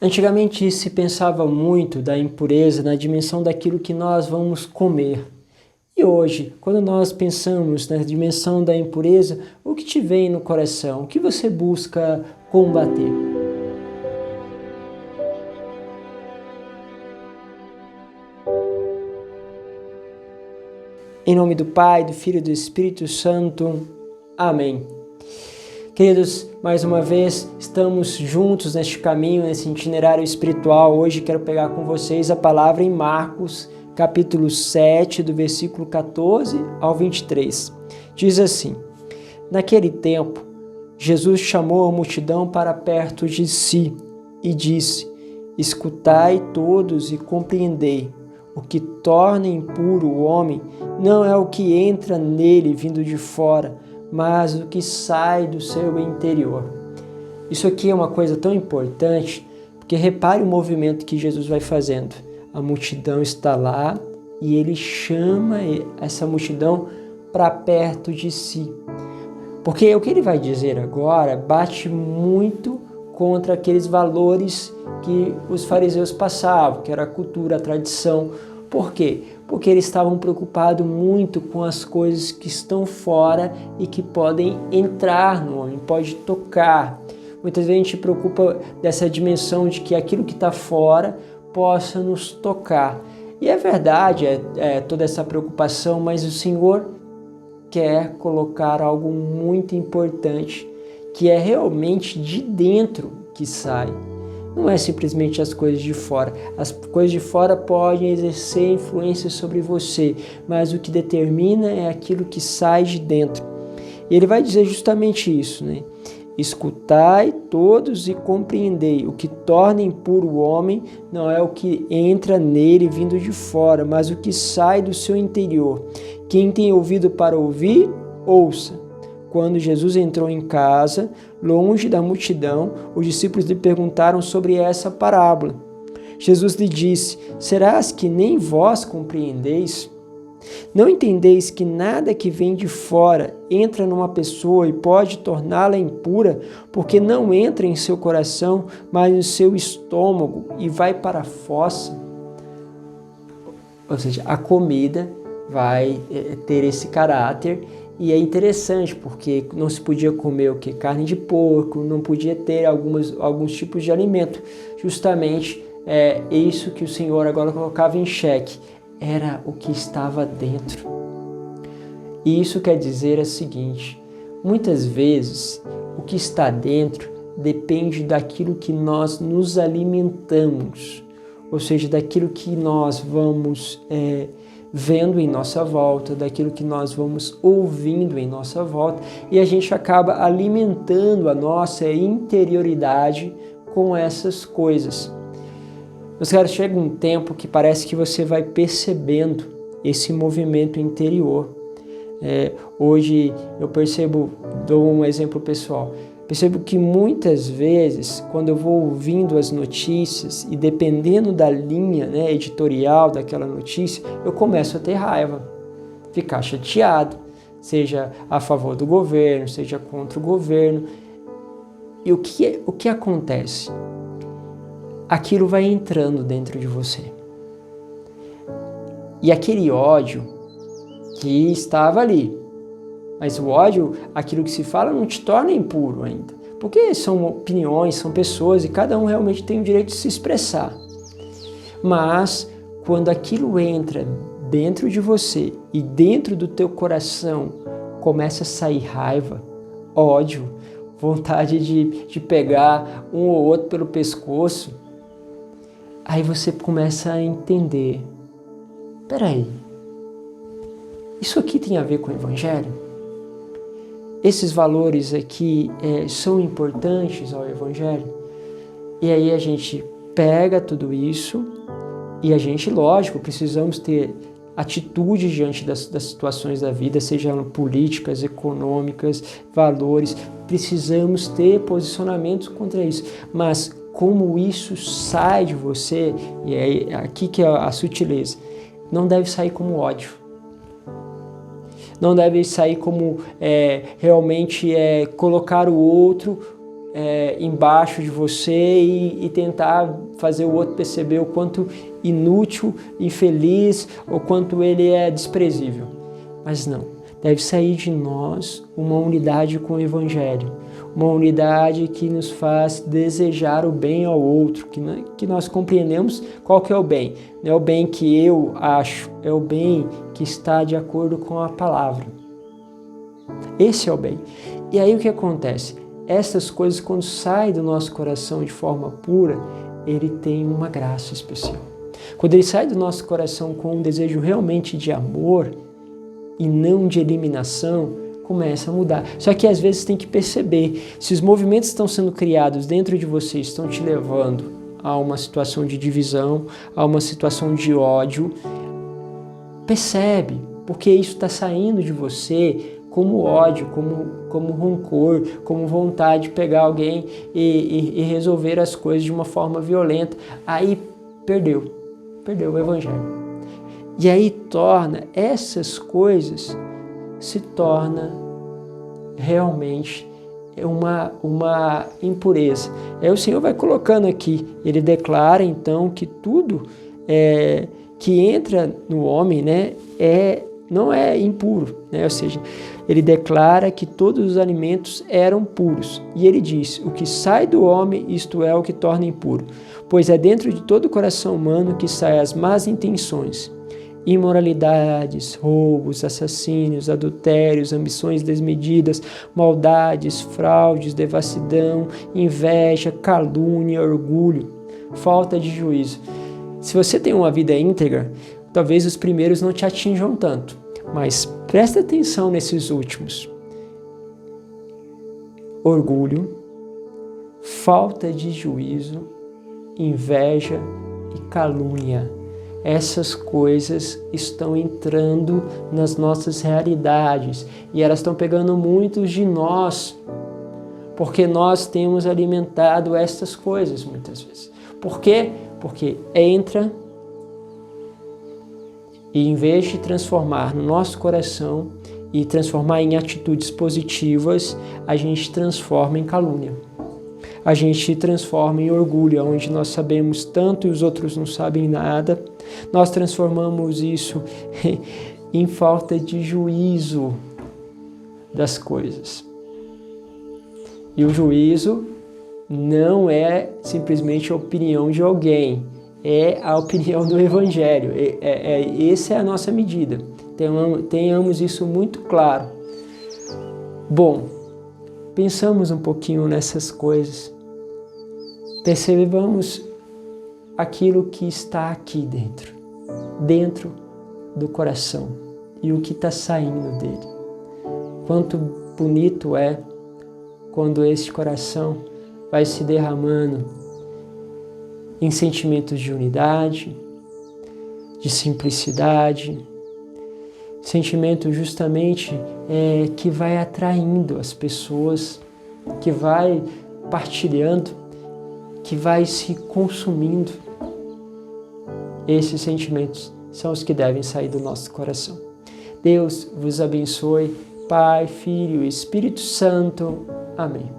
Antigamente se pensava muito da impureza na dimensão daquilo que nós vamos comer. E hoje, quando nós pensamos na dimensão da impureza, o que te vem no coração? O que você busca combater? Em nome do Pai, do Filho e do Espírito Santo. Amém. Queridos, mais uma vez estamos juntos neste caminho, nesse itinerário espiritual. Hoje quero pegar com vocês a palavra em Marcos, capítulo 7, do versículo 14 ao 23. Diz assim: Naquele tempo, Jesus chamou a multidão para perto de si e disse: Escutai todos e compreendei. O que torna impuro o homem não é o que entra nele vindo de fora, mas o que sai do seu interior. Isso aqui é uma coisa tão importante, porque repare o movimento que Jesus vai fazendo. A multidão está lá e ele chama essa multidão para perto de si. Porque o que ele vai dizer agora bate muito contra aqueles valores que os fariseus passavam, que era a cultura, a tradição. Por quê? Porque eles estavam preocupados muito com as coisas que estão fora e que podem entrar no homem, pode tocar. Muitas vezes a gente se preocupa dessa dimensão de que aquilo que está fora possa nos tocar. E é verdade, toda essa preocupação, mas o Senhor quer colocar algo muito importante, que é realmente de dentro que sai. Não é simplesmente as coisas de fora. As coisas de fora podem exercer influência sobre você, mas o que determina é aquilo que sai de dentro. E ele vai dizer justamente isso, né? Escutai todos e compreendei. O que torna impuro o homem não é o que entra nele vindo de fora, mas o que sai do seu interior. Quem tem ouvido para ouvir, ouça. Quando Jesus entrou em casa, longe da multidão, os discípulos lhe perguntaram sobre essa parábola. Jesus lhe disse: Serás que nem vós compreendeis? Não entendeis que nada que vem de fora entra numa pessoa e pode torná-la impura, porque não entra em seu coração, mas no seu estômago e vai para a fossa? Ou seja, a comida vai ter esse caráter. E é interessante porque não se podia comer o que? Carne de porco, não podia ter alguns tipos de alimento. Justamente é isso que o Senhor agora colocava em xeque. Era o que estava dentro. E isso quer dizer o seguinte: muitas vezes o que está dentro depende daquilo que nós nos alimentamos. Ou seja, daquilo que nós vamos vendo em nossa volta, daquilo que nós vamos ouvindo em nossa volta, e a gente acaba alimentando a nossa interioridade com essas coisas. Mas, cara, chega um tempo que parece que você vai percebendo esse movimento interior. Hoje eu percebo, dou um exemplo pessoal, percebo que muitas vezes, quando eu vou ouvindo as notícias e dependendo da linha, editorial daquela notícia, eu começo a ter raiva, ficar chateado, seja a favor do governo, seja contra o governo. E o que acontece? Aquilo vai entrando dentro de você. E aquele ódio que estava ali, mas o ódio, aquilo que se fala, não te torna impuro ainda. Porque são opiniões, são pessoas e cada um realmente tem o direito de se expressar. Mas quando aquilo entra dentro de você e dentro do teu coração começa a sair raiva, ódio, vontade de pegar um ou outro pelo pescoço, aí você começa a entender: peraí, isso aqui tem a ver com o Evangelho? Esses valores aqui são importantes ao Evangelho? E aí a gente pega tudo isso e a gente, lógico, precisamos ter atitude diante das situações da vida, sejam políticas, econômicas, valores, precisamos ter posicionamentos contra isso. Mas como isso sai de você, e é aqui que é a sutileza, não deve sair como ódio. Não deve sair como realmente colocar o outro embaixo de você e tentar fazer o outro perceber o quanto inútil, infeliz, ou quanto ele é desprezível. Mas não, deve sair de nós uma unidade com o Evangelho, uma unidade que nos faz desejar o bem ao outro, que nós compreendemos qual que é o bem. Não é o bem que eu acho, é o bem que está de acordo com a palavra. Esse é o bem. E aí o que acontece? Essas coisas, quando saem do nosso coração de forma pura, ele tem uma graça especial. Quando ele sai do nosso coração com um desejo realmente de amor e não de eliminação, começa a mudar. Só que às vezes tem que perceber, se os movimentos estão sendo criados dentro de você, estão te levando a uma situação de divisão, a uma situação de ódio, percebe, porque isso está saindo de você como ódio, como rancor, como vontade de pegar alguém e resolver as coisas de uma forma violenta. Aí perdeu o Evangelho. E aí torna essas coisas, se torna realmente uma impureza. Aí o Senhor vai colocando aqui, ele declara então que tudo que entra no homem, né, não é impuro, né? Ou seja, ele declara que todos os alimentos eram puros. E ele diz, o que sai do homem, isto é o que torna impuro. Pois é dentro de todo o coração humano que saem as más intenções, imoralidades, roubos, assassínios, adultérios, ambições desmedidas, maldades, fraudes, devassidão, inveja, calúnia, orgulho, falta de juízo. Se você tem uma vida íntegra, talvez os primeiros não te atinjam tanto, mas presta atenção nesses últimos. Orgulho, falta de juízo, inveja e calúnia. Essas coisas estão entrando nas nossas realidades e elas estão pegando muitos de nós, porque nós temos alimentado essas coisas muitas vezes. Por quê? Porque entra e em vez de transformar no nosso coração e transformar em atitudes positivas, a gente transforma em calúnia. A gente transforma em orgulho, onde nós sabemos tanto e os outros não sabem nada. Nós transformamos isso em falta de juízo das coisas. E o juízo não é simplesmente a opinião de alguém, é a opinião do Evangelho. Essa é a nossa medida. Tenhamos isso muito claro. Bom, pensamos um pouquinho nessas coisas. Percebamos aquilo que está aqui dentro do coração e o que está saindo dele. Quanto bonito é quando esse coração vai se derramando em sentimentos de unidade, de simplicidade, sentimento justamente que vai atraindo as pessoas, que vai partilhando, que vai se consumindo. Esses sentimentos são os que devem sair do nosso coração. Deus vos abençoe, Pai, Filho e Espírito Santo. Amém.